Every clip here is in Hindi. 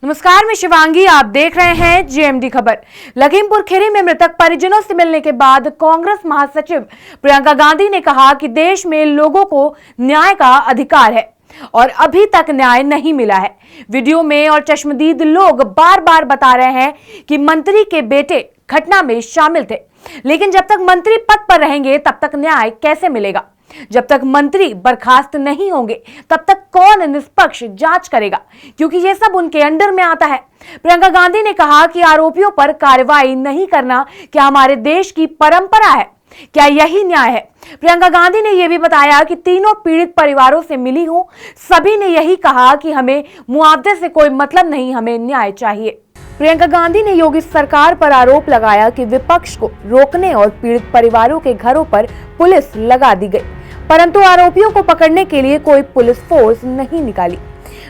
नमस्कार, मैं शिवांगी। आप देख रहे हैं जीएमडी खबर। लखीमपुर खीरी में मृतक परिजनों से मिलने के बाद कांग्रेस महासचिव प्रियंका गांधी ने कहा कि देश में लोगों को न्याय का अधिकार है और अभी तक न्याय नहीं मिला है। वीडियो में और चश्मदीद लोग बार बार बता रहे हैं कि मंत्री के बेटे घटना में शामिल थे, लेकिन जब तक मंत्री पद पर रहेंगे तब तक न्याय कैसे मिलेगा? जब तक मंत्री बर्खास्त नहीं होंगे तब तक कौन निष्पक्ष जांच करेगा? क्योंकि ये सब उनके अंडर में आता है। प्रियंका गांधी ने कहा कि आरोपियों पर कार्रवाई नहीं करना क्या हमारे देश की परंपरा है? क्या यही न्याय है? प्रियंका गांधी ने यह भी बताया कि तीनों पीड़ित परिवारों से मिली हूं, सभी ने यही कहा कि हमें मुआवजे से कोई मतलब नहीं, हमें न्याय चाहिए। प्रियंका गांधी ने योगी सरकार पर आरोप लगाया कि विपक्ष को रोकने और पीड़ित परिवारों के घरों पर पुलिस लगा दी गई, परंतु आरोपियों को पकड़ने के लिए कोई पुलिस फोर्स नहीं निकाली।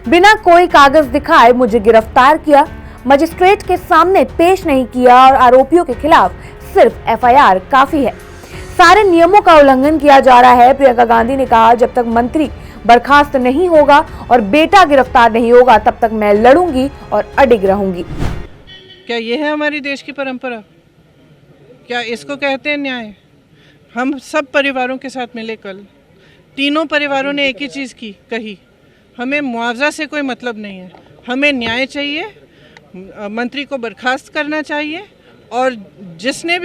बिना कोई कागज दिखाए मुझे गिरफ्तार किया, मजिस्ट्रेट के सामने पेश नहीं किया और आरोपियों के खिलाफ सिर्फ एफआईआर काफी है। सारे नियमों का उल्लंघन किया जा रहा है। प्रियंका गांधी ने कहा, जब तक मंत्री बर्खास्त नहीं होगा और बेटा गिरफ्तार नहीं होगा तब तक मैं लड़ूंगी और अडिग रहूंगी। क्या ये है हमारी देश की परंपरा? क्या इसको कहते हैं न्याय? हम सब परिवारों के साथ मिले कल, तीनों परिवारों ने एक ही चीज़ कही, हमें मुआवजा से कोई मतलब नहीं है, हमें न्याय चाहिए, मंत्री को बर्खास्त करना चाहिए और जिसने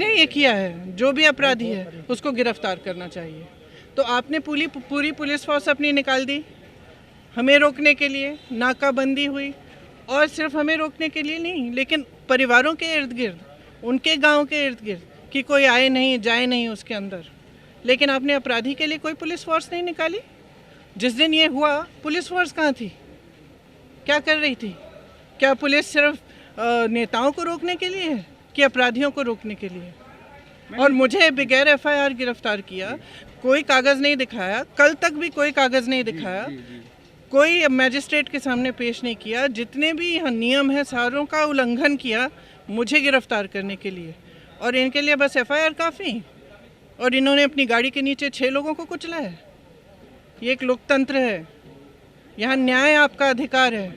ये किया है, जो भी अपराधी है, उसको गिरफ्तार करना चाहिए। तो आपने पूरी पुलिस फोर्स अपनी निकाल दी हमें रोकने के लिए, नाकाबंदी हुई और सिर्फ हमें रोकने के लिए नहीं, लेकिन परिवारों के इर्द गिर्द, उनके गांव के इर्द गिर्द कि कोई आए नहीं जाए नहीं उसके अंदर। लेकिन आपने अपराधी के लिए कोई पुलिस फोर्स नहीं निकाली। जिस दिन ये हुआ पुलिस फोर्स कहाँ थी? क्या कर रही थी? क्या पुलिस सिर्फ नेताओं को रोकने के लिए है कि अपराधियों को रोकने के लिए? और मुझे बगैर एफआईआर गिरफ्तार किया, कोई कागज़ नहीं दिखाया, कल तक भी कोई कागज़ नहीं दिखाया, कोई मैजिस्ट्रेट के सामने पेश नहीं किया, जितने भी यहाँ नियम हैं सारों का उल्लंघन किया मुझे गिरफ्तार करने के लिए, और इनके लिए बस एफआईआर काफ़ी। और इन्होंने अपनी गाड़ी के नीचे 6 लोगों को कुचला है। ये एक लोकतंत्र है, यहाँ न्याय आपका अधिकार है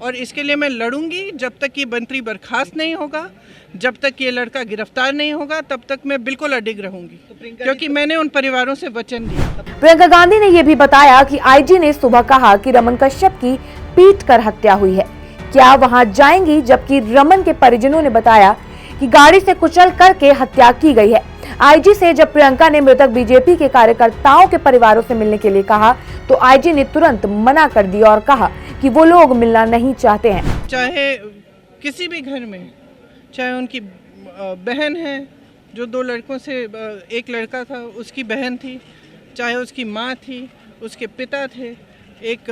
और इसके लिए मैं लड़ूंगी। जब तक ये मंत्री बर्खास्त नहीं होगा, जब तक ये लड़का गिरफ्तार नहीं होगा, तब तक मैं बिल्कुल अडिग रहूंगी, क्योंकि मैंने उन परिवारों से वचन दिया। प्रियंका गांधी ने यह भी बताया कि आईजी ने सुबह कहा कि रमन कश्यप की पीट कर हत्या हुई है, क्या वहां जाएंगी? जबकि रमन के परिजनों ने बताया कि गाड़ी से कुचल करके हत्या की गई है। आईजी से जब प्रियंका ने मृतक बीजेपी के कार्यकर्ताओं के परिवारों से मिलने के लिए कहा तो आईजी ने तुरंत मना कर दिया और कहा कि वो लोग मिलना नहीं चाहते हैं। चाहे किसी भी घर में, चाहे उनकी बहन है जो 2 लड़कों से, एक लड़का था उसकी बहन थी, चाहे उसकी माँ थी, उसके पिता थे, एक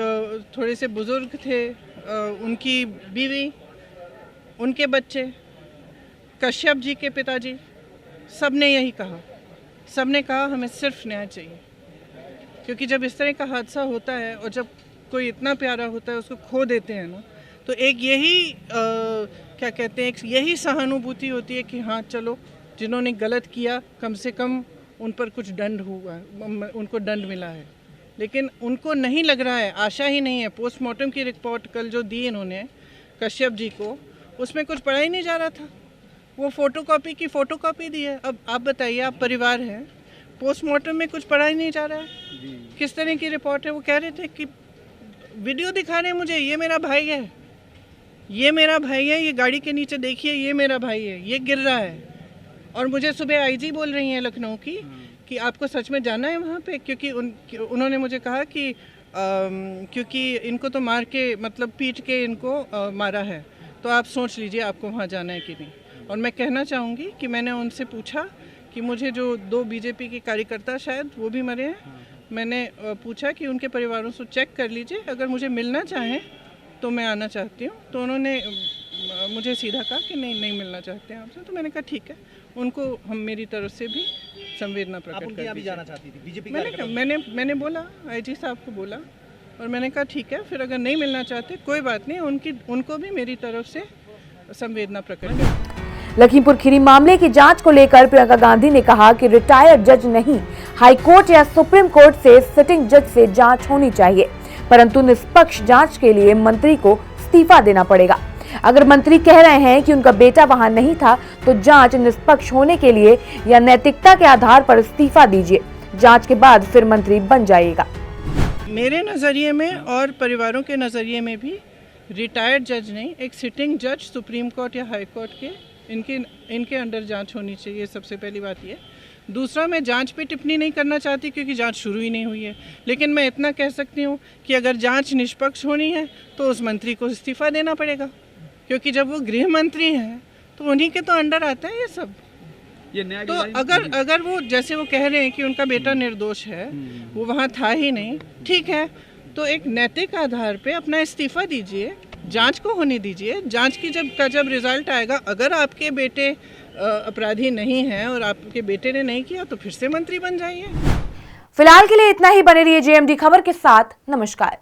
थोड़े से बुजुर्ग थे, उनकी बीवी, उनके बच्चे, कश्यप जी के पिताजी, सब ने यही कहा। सब ने कहा हमें सिर्फ न्याय चाहिए, क्योंकि जब इस तरह का हादसा होता है और जब कोई इतना प्यारा होता है उसको खो देते हैं ना, तो एक यही क्या कहते हैं, यही सहानुभूति होती है कि हाँ चलो, जिन्होंने गलत किया कम से कम उन पर कुछ दंड हुआ, उनको दंड मिला है। लेकिन उनको नहीं लग रहा है, आशा ही नहीं है। पोस्टमार्टम की रिपोर्ट कल जो दी इन्होंने कश्यप जी को, उसमें कुछ पढ़ा ही नहीं जा रहा था, वो फोटोकॉपी की फोटोकॉपी दी है। अब आप बताइए, आप परिवार हैं, पोस्टमार्टम में कुछ पढ़ा ही नहीं जा रहा है, किस तरह की रिपोर्ट है? वो कह रहे थे कि वीडियो दिखा रहे हैं मुझे, ये मेरा भाई है, ये मेरा भाई है, ये गाड़ी के नीचे देखिए, ये मेरा भाई है, ये गिर रहा है। और मुझे सुबह आईजी बोल रही हैं लखनऊ की कि आपको सच में जाना है वहाँ पे, क्योंकि उन्होंने मुझे कहा कि क्योंकि इनको तो मार के, मतलब पीट के इनको मारा है, तो आप सोच लीजिए आपको वहाँ जाना है कि नहीं। और मैं कहना चाहूँगी कि मैंने उनसे पूछा कि मुझे जो 2 बीजेपी के कार्यकर्ता, शायद वो भी मरे हैं, मैंने पूछा कि उनके परिवारों से चेक कर लीजिए, अगर मुझे मिलना चाहें तो मैं आना चाहती हूँ। तो उन्होंने मुझे सीधा कहा कि नहीं मिलना चाहते हैं आपसे। तो मैंने कहा ठीक है, उनको हम मेरी तरफ से भी संवेदना प्रकट कर दी। जाना चाहती थी बीजेपी? मैंने बोला, आईजी साहब को बोला, और मैंने कहा ठीक है, फिर अगर नहीं मिलना चाहते कोई बात नहीं, उनको भी मेरी तरफ से संवेदना प्रकट कर। लखीमपुर खीरी मामले की जांच को लेकर प्रियंका गांधी ने कहा कि रिटायर्ड जज नहीं, हाईकोर्ट या सुप्रीम कोर्ट से सिटिंग जज से जांच होनी चाहिए, परंतु निष्पक्ष जांच के लिए मंत्री को इस्तीफा देना पड़ेगा। अगर मंत्री कह रहे हैं कि उनका बेटा वहां नहीं था तो जांच निष्पक्ष होने के लिए या नैतिकता के आधार पर इस्तीफा दीजिए, जांच के बाद फिर मंत्री बन जाइएगा। मेरे नज़रिए में और परिवारों के नज़रिए में भी रिटायर्ड जज नहीं, एक सिटिंग जज सुप्रीम कोर्ट या हाई कोर्ट के इनके अंडर जांच होनी चाहिए। सबसे पहली बात ये। दूसरा, मैं जांच पे टिप्पणी नहीं करना चाहती क्योंकि जांच शुरू ही नहीं हुई है, लेकिन मैं इतना कह सकती हूँ कि अगर जांच निष्पक्ष होनी है तो उस मंत्री को इस्तीफा देना पड़ेगा, क्योंकि जब वो गृह मंत्री हैं तो उन्हीं के तो अंडर आता है ये सब। तो अगर वो जैसे वो कह रहे हैं कि उनका बेटा निर्दोष है, वो वहाँ था ही नहीं, ठीक है, तो एक नैतिक आधार पे अपना इस्तीफा दीजिए, जांच को होने दीजिए। जांच की जब रिजल्ट आएगा, अगर आपके बेटे अपराधी नहीं हैं और आपके बेटे ने नहीं किया तो फिर से मंत्री बन जाइए। फिलहाल के लिए इतना ही। बने रहिए जेएमडी खबर के साथ। नमस्कार।